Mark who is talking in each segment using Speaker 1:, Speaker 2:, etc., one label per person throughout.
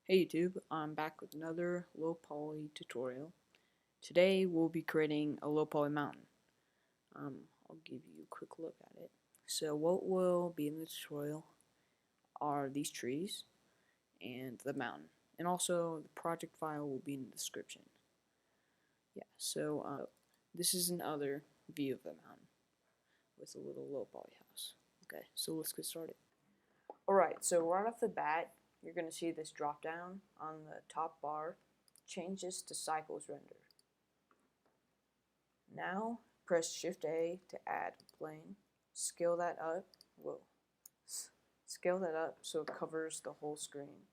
Speaker 1: Hey YouTube, I'm back with another low poly tutorial. Today we'll be creating a low poly mountain. I'll give you a quick look at it. So what will be in the tutorial are these trees and the mountain. And also the project file will be in the description. Yeah, so this is another view of the mountain with a little low poly house. Okay, so let's get started. Alright, so right off the bat, you're going to see this drop down on the top bar. Change this to cycles render. Now press Shift A to add a plane. Scale that up. Whoa. Scale that up so it covers the whole screen,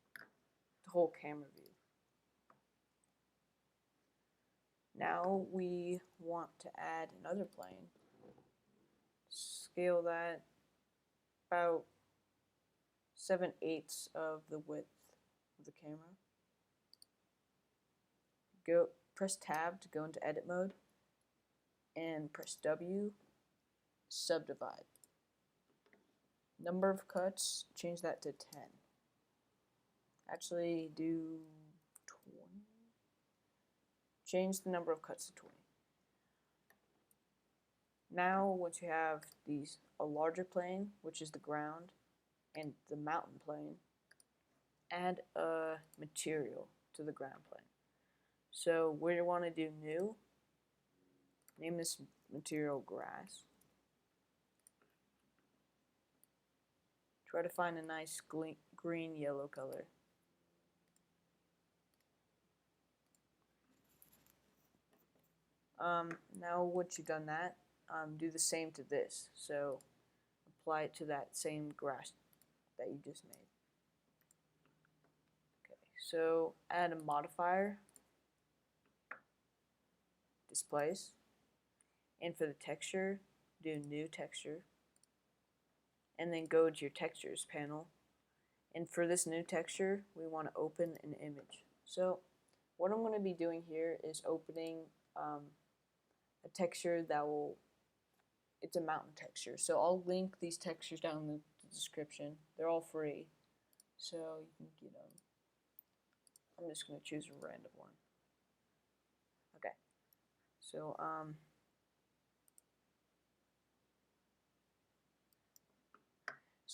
Speaker 1: the whole camera view. Now we want to add another plane. Scale that about 7/8 of the width of the camera. Press Tab to go into edit mode and press W, subdivide. Number of cuts, change that to 10. Actually, do 20. Change the number of cuts to 20. Now, once you have a larger plane, which is the ground, and the mountain plane, add a material to the ground plane. So, where you want to do new, name this material grass. Try to find a nice green-yellow color. Now once you've done that, do the same to this. So apply it to that same grass that you just made. Okay, so add a modifier, displace, and for the texture, do new texture, and then go to your textures panel. And for this new texture, we want to open an image. So what I'm going to be doing here is opening a texture that it's a mountain texture. So I'll link these textures down in the description. They're all free, so you can get them. I'm just going to choose a random one. Okay, so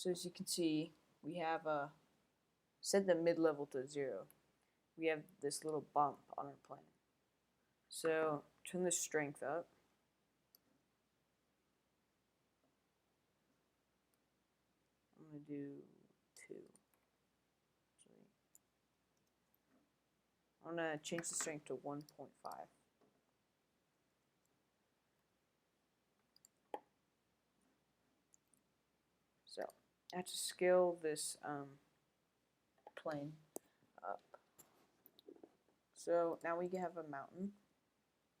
Speaker 1: as you can see, we have set the mid-level to 0. We have this little bump on our plane. So turn the strength up. I'm going to do 2. I'm going to change the strength to 1.5. So I have to scale this plane up. So now we have a mountain.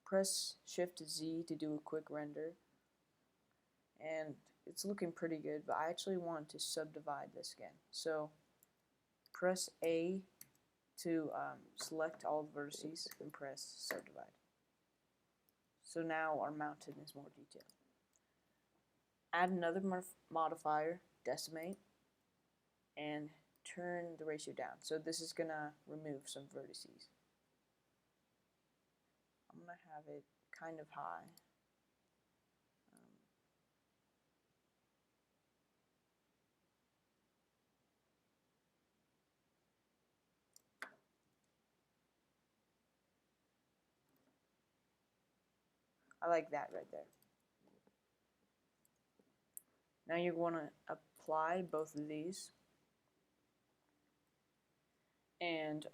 Speaker 1: Press Shift Z to do a quick render. And it's looking pretty good, but I actually want to subdivide this again. So press A to select all the vertices and press subdivide. So now our mountain is more detailed. Add another modifier, decimate, and turn the ratio down. So this is going to remove some vertices. I'm going to have it kind of high. I like that right there. Now you're going to apply both of these. And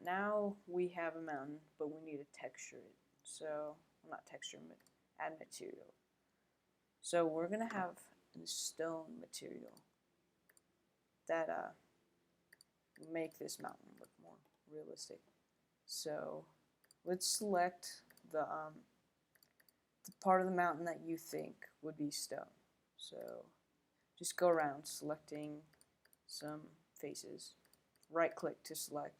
Speaker 1: now we have a mountain, but we need to texture it. So, well, not texture, but add material. So we're going to have a stone material that make this mountain look more realistic. So let's select the part of the mountain that you think would be stone. So just go around selecting some faces. Right click to select.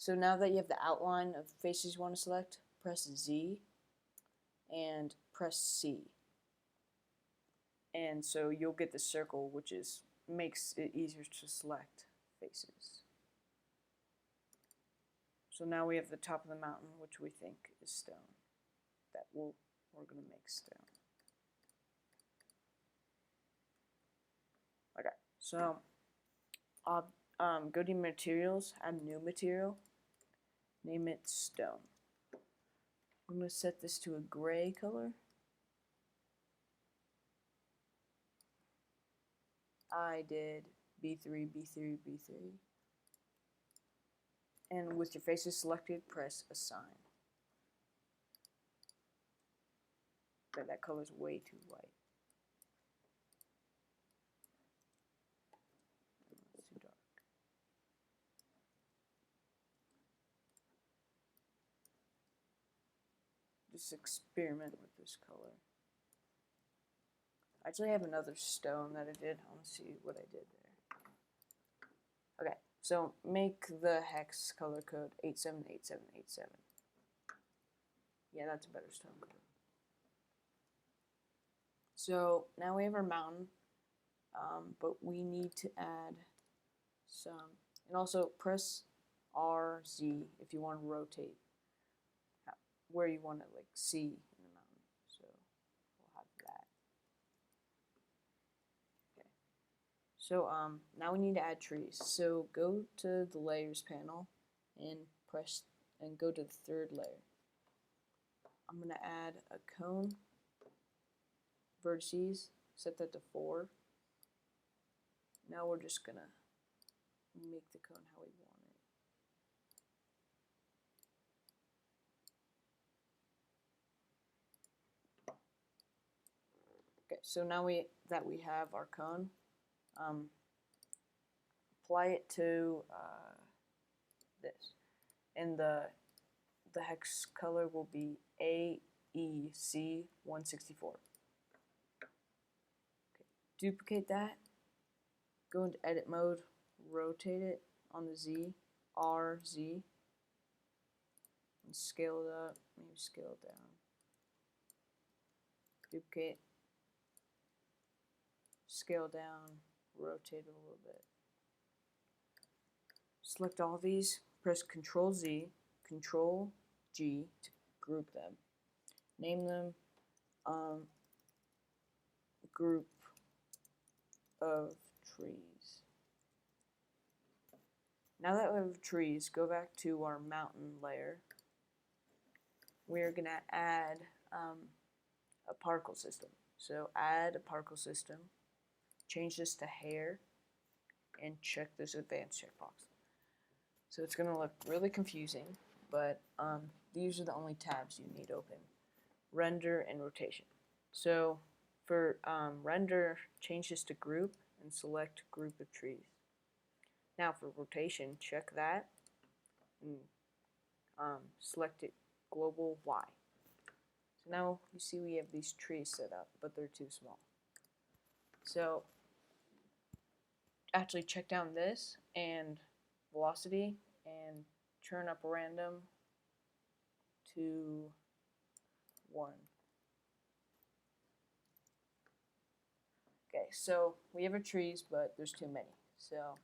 Speaker 1: So now that you have the outline of faces you want to select, press Z and press C. And so you'll get the circle, which makes it easier to select faces. So now we have the top of the mountain, which we think is stone. We're going to make stone. Okay, so go to materials, add new material, name it stone. I'm going to set this to a gray color. I did B3, B3, B3. And with your faces selected, press assign. Okay, that color's way too white. It's too dark. Just experiment with this color. I actually have another stone that I did. I want to see what I did there. Okay, so make the hex color code 878787. Yeah, that's a better stone code. So now we have our mountain, but we need to add some, and also press RZ if you want to rotate where you want to like see in the mountain. So we'll have that. Okay. So now we need to add trees. So go to the layers panel and go to the third layer. I'm gonna add a cone, vertices, set that to 4. Now we're just gonna make the cone how we want it. Okay, so now that we have our cone, apply it to this, and the hex color will be AEC164. Okay, duplicate that. Go into edit mode, rotate it on the Z, RZ, and scale it up, maybe scale it down. Duplicate, scale down, rotate it a little bit. Select all these, press Ctrl Z, Ctrl G to group them. Name them group of trees. Now that we have trees, go back to our mountain layer. We're going to add a particle system. So add a particle system, change this to hair, and check this advanced checkbox. So it's going to look really confusing, but these are the only tabs you need open. Render and rotation. So for render, change this to group and select group of trees. Now for rotation, check that and select it global Y. So now you see we have these trees set up, but they're too small. So actually check down this and velocity and turn up random to 1. Okay, so we have our trees, but there's too many. So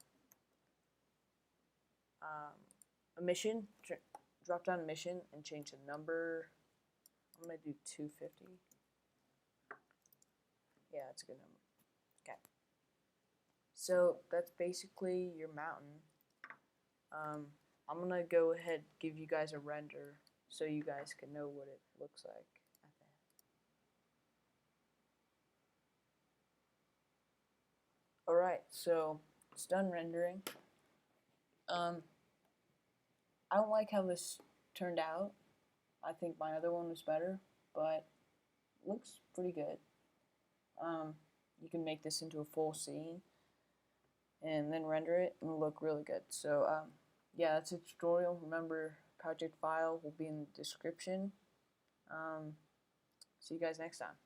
Speaker 1: emission, drop down emission and change the number. I'm going to do 250. Yeah, that's a good number. Okay. So that's basically your mountain. I'm going to go ahead and give you guys a render so you guys can know what it looks like. Alright, so it's done rendering. I don't like how this turned out. I think my other one was better, but it looks pretty good. You can make this into a full scene and then render it and it'll look really good. So yeah, that's a tutorial. Remember, project file will be in the description. See you guys next time.